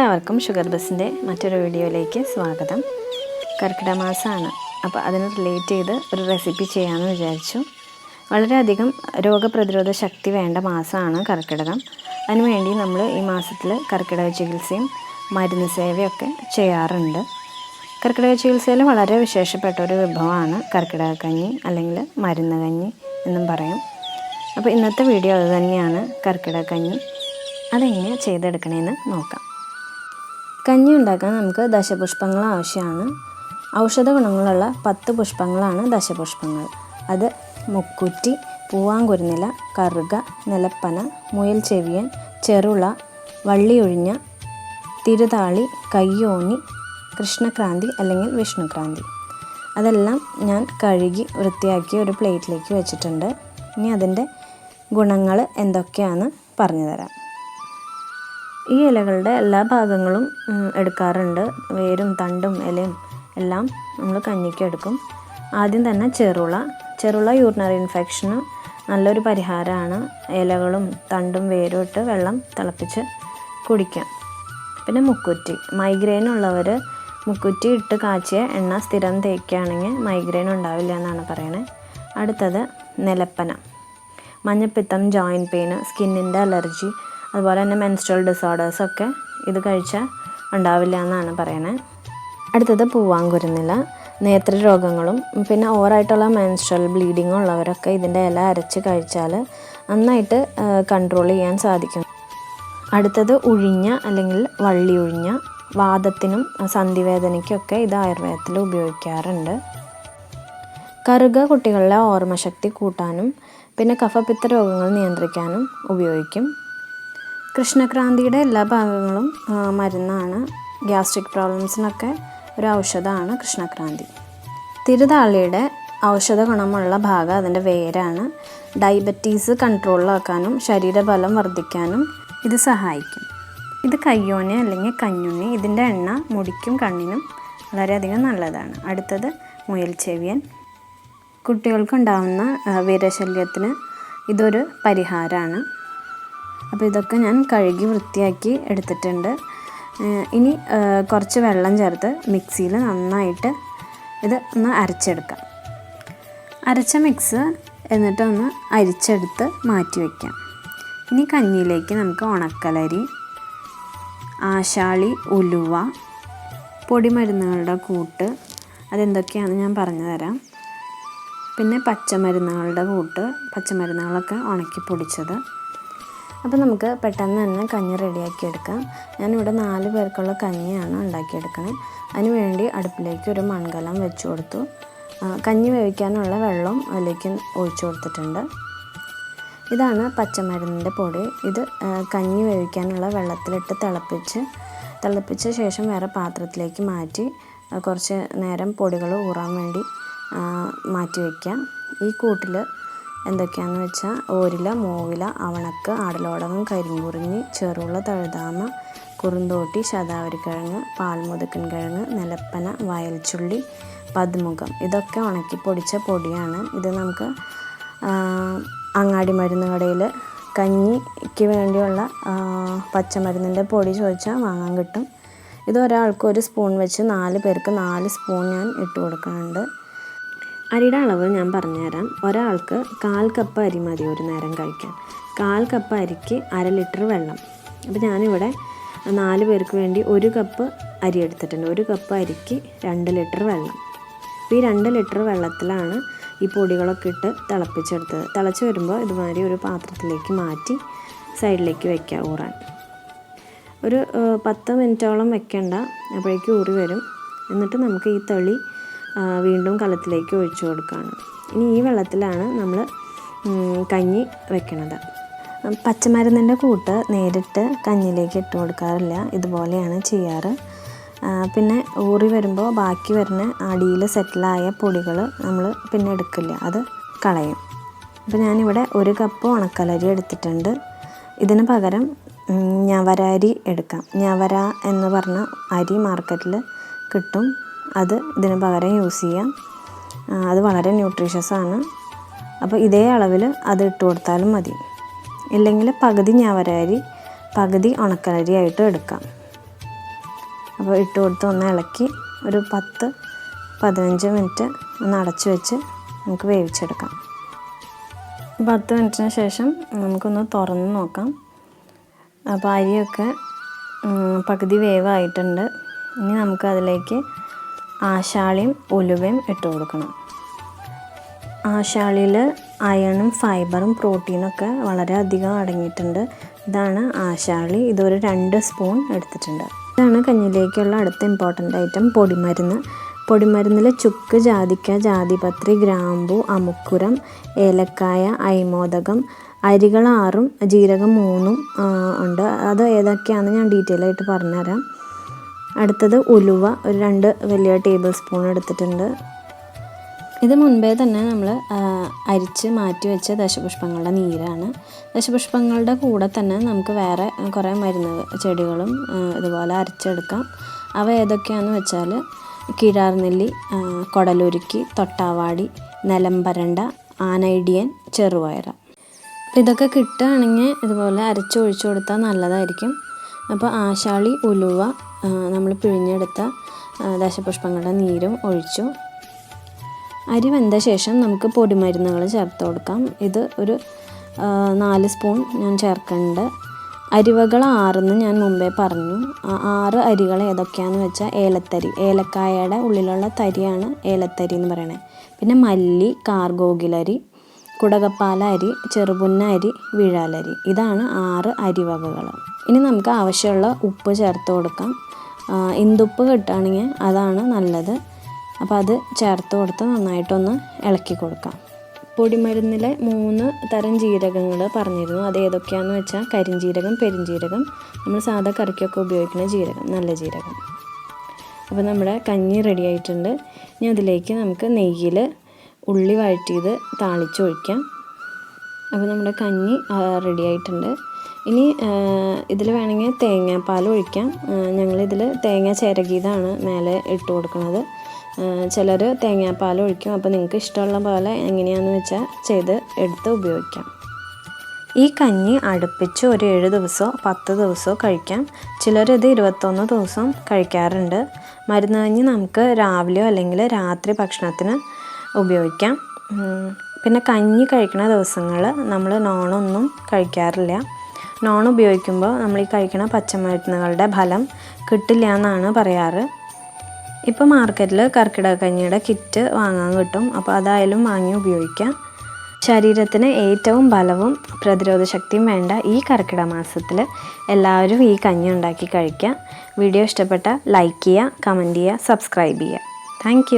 എല്ലാവർക്കും ഷുഗർ ബസ്സിൻ്റെ മറ്റൊരു വീഡിയോയിലേക്ക് സ്വാഗതം. കർക്കിടക മാസമാണ്, അപ്പോൾ അതിന് റിലേറ്റ് ചെയ്ത് ഒരു റെസിപ്പി ചെയ്യാമെന്ന് വിചാരിച്ചു. വളരെയധികം രോഗപ്രതിരോധ ശക്തി വേണ്ട മാസമാണ് കർക്കിടകം. അതിനുവേണ്ടി നമ്മൾ ഈ മാസത്തിൽ കർക്കിടക ചികിത്സയും മരുന്ന് സേവയൊക്കെ ചെയ്യാറുണ്ട്. കർക്കിടക ചികിത്സയിൽ വളരെ വിശേഷപ്പെട്ട ഒരു വിഭവമാണ് കർക്കിടക കഞ്ഞി അല്ലെങ്കിൽ മരുന്ന് കഞ്ഞി എന്നും പറയും. അപ്പോൾ ഇന്നത്തെ വീഡിയോ അത് തന്നെയാണ്, കർക്കിടക കഞ്ഞി. അതെങ്ങനെ ചെയ്തെടുക്കണമെന്ന് നോക്കാം. കഞ്ഞി ഉണ്ടാക്കാൻ നമുക്ക് ദശപുഷ്പങ്ങൾ ആവശ്യമാണ്. ഔഷധ ഗുണങ്ങളുള്ള 10 പുഷ്പങ്ങളാണ് ദശപുഷ്പങ്ങൾ. അത് മുക്കുറ്റി, പൂവാങ്കുരുന്നില, കറുക, നിലപ്പന, മുയൽ ചെവിയൻ, ചെറുള, വള്ളിയൊഴിഞ്ഞ, തിരുതാളി, കയ്യോന്നി, കൃഷ്ണക്രാന്തി അല്ലെങ്കിൽ വിഷ്ണുക്രാന്തി. അതെല്ലാം ഞാൻ കഴുകി വൃത്തിയാക്കി ഒരു പ്ലേറ്റിലേക്ക് വെച്ചിട്ടുണ്ട്. ഇനി അതിൻ്റെ ഗുണങ്ങൾ എന്തൊക്കെയാണെന്ന് പറഞ്ഞു തരാം. ഈ ഇലകളുടെ എല്ലാ ഭാഗങ്ങളും എടുക്കാറുണ്ട്. വേരും തണ്ടും ഇലയും എല്ലാം നമ്മൾ കഞ്ഞിക്ക് എടുക്കും. ആദ്യം തന്നെ ചെറുള യൂറിനറി ഇൻഫെക്ഷന് നല്ലൊരു പരിഹാരമാണ്. ഇലകളും തണ്ടും വേരും ഇട്ട് വെള്ളം തിളപ്പിച്ച് കുടിക്കാം. പിന്നെ മുക്കുറ്റി, മൈഗ്രെയിൻ ഉള്ളവർ മുക്കുറ്റി ഇട്ട് കാച്ചിയ എണ്ണ സ്ഥിരം തേക്കുകയാണെങ്കിൽ മൈഗ്രെയിൻ ഉണ്ടാവില്ല എന്നാണ് പറയണത്. അടുത്തത് നിലപ്പന, മഞ്ഞപ്പിത്തം, ജോയിൻറ്റ് പെയിന്, സ്കിന്നിൻ്റെ അലർജി, അതുപോലെ തന്നെ മെൻസ്ട്രൽ ഡിസോർഡേഴ്സൊക്കെ ഇത് കഴിച്ചാൽ ഉണ്ടാവില്ല എന്നാണ് പറയണത്. അടുത്തത് പൂവാങ്കുരുന്നില, നേത്രരോഗങ്ങളും പിന്നെ ഓവറായിട്ടുള്ള മെൻസ്ട്രൽ ബ്ലീഡിങ്ങും ഉള്ളവരൊക്കെ ഇതിൻ്റെ ഇല അരച്ച് കഴിച്ചാൽ നന്നായിട്ട് കൺട്രോൾ ചെയ്യാൻ സാധിക്കും. അടുത്തത് ഉഴിഞ്ഞ അല്ലെങ്കിൽ വള്ളി ഒഴിഞ്ഞ, വാദത്തിനും സന്ധിവേദനയ്ക്കൊക്കെ ഇത് ആയുർവേദത്തിൽ ഉപയോഗിക്കാറുണ്ട്. കറുക കുട്ടികളിലെ ഓർമ്മശക്തി കൂട്ടാനും പിന്നെ കഫപിത്ത രോഗങ്ങൾ നിയന്ത്രിക്കാനും ഉപയോഗിക്കും. കൃഷ്ണക്രാന്തിയുടെ എല്ലാ ഭാഗങ്ങളും മരുന്നാണ്. ഗ്യാസ്ട്രിക് പ്രോബ്ലംസിനൊക്കെ ഒരു ഔഷധമാണ് കൃഷ്ണക്രാന്തി. തിരുതാളിയുടെ ഔഷധ ഗുണമുള്ള ഭാഗം അതിൻ്റെ വേരാണ്. ഡയബറ്റീസ് കൺട്രോളിലാക്കാനും ശരീരബലം വർദ്ധിക്കാനും ഇത് സഹായിക്കും. ഇത് കയ്യോന്നി അല്ലെങ്കിൽ കഞ്ഞുണ്ണി, ഇതിൻ്റെ എണ്ണ മുടിക്കും കണ്ണിനും വളരെയധികം നല്ലതാണ്. അടുത്തത് മുയൽ ചെവിയൻ, കുട്ടികൾക്കുണ്ടാകുന്ന വിരശല്യത്തിന് ഇതൊരു പരിഹാരമാണ്. അപ്പോൾ ഇതൊക്കെ ഞാൻ കഴുകി വൃത്തിയാക്കി എടുത്തിട്ടുണ്ട്. ഇനി കുറച്ച് വെള്ളം ചേർത്ത് മിക്സിയിൽ നന്നായിട്ട് ഇത് ഒന്ന് അരച്ചെടുക്കാം. അരച്ച മിക്സ് എന്നിട്ടൊന്ന് അരിച്ചെടുത്ത് മാറ്റി വയ്ക്കാം. ഇനി കഞ്ഞിയിലേക്ക് നമുക്ക് ഉണക്കലരി, ആശാളി, ഉലുവ, പൊടിമരുന്നുകളുടെ കൂട്ട്, അതെന്തൊക്കെയാണെന്ന് ഞാൻ പറഞ്ഞു തരാം. പിന്നെ പച്ചമരുന്നുകളുടെ കൂട്ട്, പച്ചമരുന്നുകളൊക്കെ ഉണക്കി പൊടിച്ചത്. അപ്പോൾ നമുക്ക് പെട്ടെന്ന് തന്നെ കഞ്ഞി റെഡിയാക്കി എടുക്കാം. ഞാനിവിടെ 4 പേർക്കുള്ള കഞ്ഞിയാണ് ഉണ്ടാക്കിയെടുക്കണത്. അതിനുവേണ്ടി അടുപ്പിലേക്ക് ഒരു മൺകലം വെച്ച് കൊടുത്തു. കഞ്ഞി വേവിക്കാനുള്ള വെള്ളം അതിലേക്ക് ഒഴിച്ചു കൊടുത്തിട്ടുണ്ട്. ഇതാണ് പച്ചമരുന്നിൻ്റെ പൊടി. ഇത് കഞ്ഞി വേവിക്കാനുള്ള വെള്ളത്തിലിട്ട് തിളപ്പിച്ച ശേഷം വേറെ പാത്രത്തിലേക്ക് മാറ്റി കുറച്ച് നേരം പൊടികൾ ഊറാൻ വേണ്ടി മാറ്റി വയ്ക്കാം. ഈ കൂട്ടിൽ എന്തൊക്കെയാണെന്ന് വെച്ചാൽ ഓരില, മൂവില, അവണക്ക്, ആടലോടകം, കരിങ്കുറിഞ്ഞി, ചെറുള, തഴുതാമ, കുറുന്തോട്ടി, ശതാവരിക്കിഴങ്ങ്, പാൽമുതുക്കൻ കിഴങ്ങ്, നിലപ്പന, വയൽച്ചുള്ളി, പതുമുഖം, ഇതൊക്കെ ഉണക്കി പൊടിച്ച പൊടിയാണ്. ഇത് നമുക്ക് അങ്ങാടി മരുന്ന് കടയിൽ കഞ്ഞിക്ക് വേണ്ടിയുള്ള പച്ചമരുന്നിൻ്റെ പൊടി ചോദിച്ചാൽ വാങ്ങാൻ കിട്ടും. ഇത് ഒരാൾക്ക് 1 സ്പൂൺ വെച്ച് 4 പേർക്ക് 4 സ്പൂൺ ഞാൻ ഇട്ട് കൊടുക്കുന്നുണ്ട്. അരിയുടെ അളവ് ഞാൻ പറഞ്ഞുതരാം. ഒരാൾക്ക് 1/4 കപ്പ് അരി മതി ഒരു നേരം കഴിക്കാൻ. 1/4 കപ്പ് അരിക്ക് 1/2 ലിറ്റർ വെള്ളം. അപ്പോൾ ഞാനിവിടെ 4 പേർക്ക് വേണ്ടി 1 കപ്പ് അരി എടുത്തിട്ടുണ്ട്. 1 കപ്പ് അരിക്ക് 2 ലിറ്റർ വെള്ളം. അപ്പോൾ ഈ 2 ലിറ്റർ വെള്ളത്തിലാണ് ഈ പൊടികളൊക്കെ ഇട്ട് തിളപ്പിച്ചെടുത്തത്. തിളച്ച് വരുമ്പോൾ ഇതുമാതിരി ഒരു പാത്രത്തിലേക്ക് മാറ്റി സൈഡിലേക്ക് വയ്ക്കുക ഊറാൻ. ഒരു 10 മിനിറ്റോളം വെക്കണ്ട, അപ്പോഴേക്കും ഊറി വരും. എന്നിട്ട് നമുക്ക് ഈ തെളി വീണ്ടും കലത്തിലേക്ക് ഒഴിച്ചു കൊടുക്കുകയാണ്. ഇനി ഈ വെള്ളത്തിലാണ് നമ്മൾ കഞ്ഞി വെക്കണത്. പച്ചമരുന്നിൻ്റെ കൂട്ട് നേരിട്ട് കഞ്ഞിയിലേക്ക് ഇട്ട് കൊടുക്കാറില്ല, ഇതുപോലെയാണ് ചെയ്യാറ്. പിന്നെ ഊറി വരുമ്പോൾ ബാക്കി വരുന്ന അടിയിൽ സെറ്റിലായ പൊടികൾ നമ്മൾ പിന്നെ എടുക്കില്ല, അത് കളയും. അപ്പോൾ ഞാനിവിടെ 1 കപ്പ് ഉണക്കലരി എടുത്തിട്ടുണ്ട്. ഇതിന് പകരം ഞവര അരി എടുക്കാം. ഞവര എന്ന് പറഞ്ഞ അരി മാർക്കറ്റിൽ കിട്ടും. അത് ഇതിന് പകരം യൂസ് ചെയ്യാം. അത് വളരെ ന്യൂട്രീഷ്യസ് ആണ്. അപ്പോൾ ഇതേ അളവിൽ അത് ഇട്ട് കൊടുത്താലും മതി. ഇല്ലെങ്കിൽ പകുതി ഞവര അരി പകുതി ഉണക്കലരി ആയിട്ട് എടുക്കാം. അപ്പോൾ ഇട്ട് കൊടുത്ത് ഒന്ന് ഇളക്കി ഒരു 10-15 മിനിറ്റ് ഒന്ന് അടച്ചു വെച്ച് നമുക്ക് വേവിച്ചെടുക്കാം. 10 മിനിറ്റിന് ശേഷം നമുക്കൊന്ന് തുറന്ന് നോക്കാം. അപ്പോൾ അരിയൊക്കെ പകുതി വേവായിട്ടുണ്ട്. ഇനി നമുക്ക് അതിലേക്ക് ആശാളിയും ഉലുവയും ഇട്ട് കൊടുക്കണം. ആശാളിയിൽ അയണും ഫൈബറും പ്രോട്ടീനൊക്കെ വളരെ അധികം അടങ്ങിയിട്ടുണ്ട്. ഇതാണ് ആശാളി. ഇതൊരു 2 സ്പൂൺ എടുത്തിട്ടുണ്ട്. ഇതാണ് കഞ്ഞിയിലേക്കുള്ള അടുത്ത ഇമ്പോർട്ടൻ്റ് ഐറ്റം, പൊടിമരുന്ന്. പൊടിമരുന്നിൽ ചുക്ക്, ജാതിക്ക, ജാതിപത്രി, ഗ്രാമ്പു, അമുക്കുരം, ഏലക്കായ, അയമോദകം, അരികൾ 6ഉം ജീരകം 3ഉം ഉണ്ട്. അത് ഏതൊക്കെയാണെന്ന് ഞാൻ ഡീറ്റെയിൽ ആയിട്ട് പറഞ്ഞുതരാം. അടുത്തത് ഉലുവ ഒരു 2 വലിയ ടേബിൾ സ്പൂൺ എടുത്തിട്ടുണ്ട്. ഇത് മുൻപേ തന്നെ നമ്മൾ അരിച്ച് മാറ്റി വെച്ച ദശപുഷ്പങ്ങളുടെ നീരാണ്. ദശപുഷ്പങ്ങളുടെ കൂടെ തന്നെ നമുക്ക് വേറെ കുറേ മരുന്ന് ചെടികളും ഇതുപോലെ അരച്ചെടുക്കാം. അവ ഏതൊക്കെയാണെന്ന് വെച്ചാൽ കീഴാർനെല്ലി, കൊടലുരുക്കി, തൊട്ടാവാടി, നിലംപരണ്ട, ആനൈഡിയൻ, ചെറുപയർ. അപ്പോൾ ഇതൊക്കെ കിട്ടുകയാണെങ്കിൽ ഇതുപോലെ അരച്ചൊഴിച്ചു കൊടുത്താൽ നല്ലതായിരിക്കും. അപ്പോൾ ആശാളി, ഉലുവ, നമ്മൾ പിഴിഞ്ഞെടുത്ത ദശപുഷ്പങ്ങളുടെ നീരും ഒഴിച്ചു. അരി വെന്ത ശേഷം നമുക്ക് പൊടിമരുന്നുകൾ ചേർത്ത് കൊടുക്കാം. ഇത് ഒരു 4 സ്പൂൺ ഞാൻ ചേർക്കുന്നുണ്ട്. അരിവകൾ 6 ഞാൻ മുമ്പേ പറഞ്ഞു. 6 അരികൾ ഏതൊക്കെയാണെന്ന് വെച്ചാൽ ഏലത്തരി, ഏലക്കായയുടെ ഉള്ളിലുള്ള തരിയാണ് ഏലത്തരി എന്ന് പറയണത്. പിന്നെ മല്ലി, കാർഗോഗിലരി, കുടകപ്പാല അരി, ചെറുപുന്ന അരി, വിഴാലരി. ഇതാണ് 6 അരിവകകൾ. ഇനി നമുക്ക് ആവശ്യമുള്ള ഉപ്പ് ചേർത്ത് കൊടുക്കാം. ഇന്ദുപ്പ് കിട്ടുകയാണെങ്കിൽ അതാണ് നല്ലത്. അപ്പോൾ അത് ചേർത്ത് കൊടുത്ത് നന്നായിട്ടൊന്ന് ഇളക്കി കൊടുക്കാം. പൊടിമരുന്നിലെ 3 തരം ജീരകങ്ങൾ പറഞ്ഞിരുന്നു. അത് ഏതൊക്കെയാണെന്ന് വെച്ചാൽ കരിഞ്ജീരകം, പെരുംജീരകം, നമ്മൾ സാധാ കറിക്കൊക്കെ ഉപയോഗിക്കുന്ന ജീരകം, നല്ല ജീരകം. അപ്പോൾ നമ്മുടെ കഞ്ഞി റെഡി ആയിട്ടുണ്ട്. ഇനി അതിലേക്ക് നമുക്ക് നെയ്യിൽ ഉള്ളി വഴറ്റിയത് താളിച്ചൊഴിക്കാം. അപ്പോൾ നമ്മുടെ കഞ്ഞി റെഡി ആയിട്ടുണ്ട്. ഇനി ഇതിൽ വേണമെങ്കിൽ തേങ്ങാപ്പാൽ ഒഴിക്കാം. ഞങ്ങളിതിൽ തേങ്ങ ചിരകിയതാണ് മേലെ ഇട്ട് കൊടുക്കുന്നത്. ചിലർ തേങ്ങാപ്പാൽ ഒഴിക്കും. അപ്പോൾ നിങ്ങൾക്ക് ഇഷ്ടമുള്ള പോലെ എങ്ങനെയാണെന്ന് വെച്ചാൽ ചെയ്ത് എടുത്ത് ഉപയോഗിക്കാം. ഈ കഞ്ഞി അടുപ്പിച്ച് ഒരു 7 ദിവസമോ 10 ദിവസമോ കഴിക്കാം. ചിലരിത് 21 ദിവസം കഴിക്കാറുണ്ട്. മരുന്ന് കഞ്ഞി നമുക്ക് രാവിലെയോ അല്ലെങ്കിൽ രാത്രി ഭക്ഷണത്തിന് ഉപയോഗിക്കാം. പിന്നെ കഞ്ഞി കഴിക്കുന്ന ദിവസങ്ങൾ നമ്മൾ നോണൊന്നും കഴിക്കാറില്ല. നോൺ ഉപയോഗിക്കുമ്പോൾ നമ്മൾ ഈ കഴിക്കുന്ന പച്ചമരുന്നുകളുടെ ഫലം കിട്ടില്ല എന്നാണ് പറയാറ്. ഇപ്പോൾ മാർക്കറ്റിൽ കർക്കിടക കഞ്ഞിയുടെ കിറ്റ് വാങ്ങാൻ കിട്ടും. അപ്പോൾ അതായാലും വാങ്ങി ഉപയോഗിക്കാം. ശരീരത്തിന് ഏറ്റവും ബലവും പ്രതിരോധ ശക്തിയും വേണ്ട ഈ കർക്കിടക മാസത്തിൽ എല്ലാവരും ഈ കഞ്ഞി ഉണ്ടാക്കി കഴിക്കുക. വീഡിയോ ഇഷ്ടപ്പെട്ട ലൈക്ക് ചെയ്യുക, കമൻറ്റ് ചെയ്യുക, സബ്സ്ക്രൈബ് ചെയ്യുക. താങ്ക്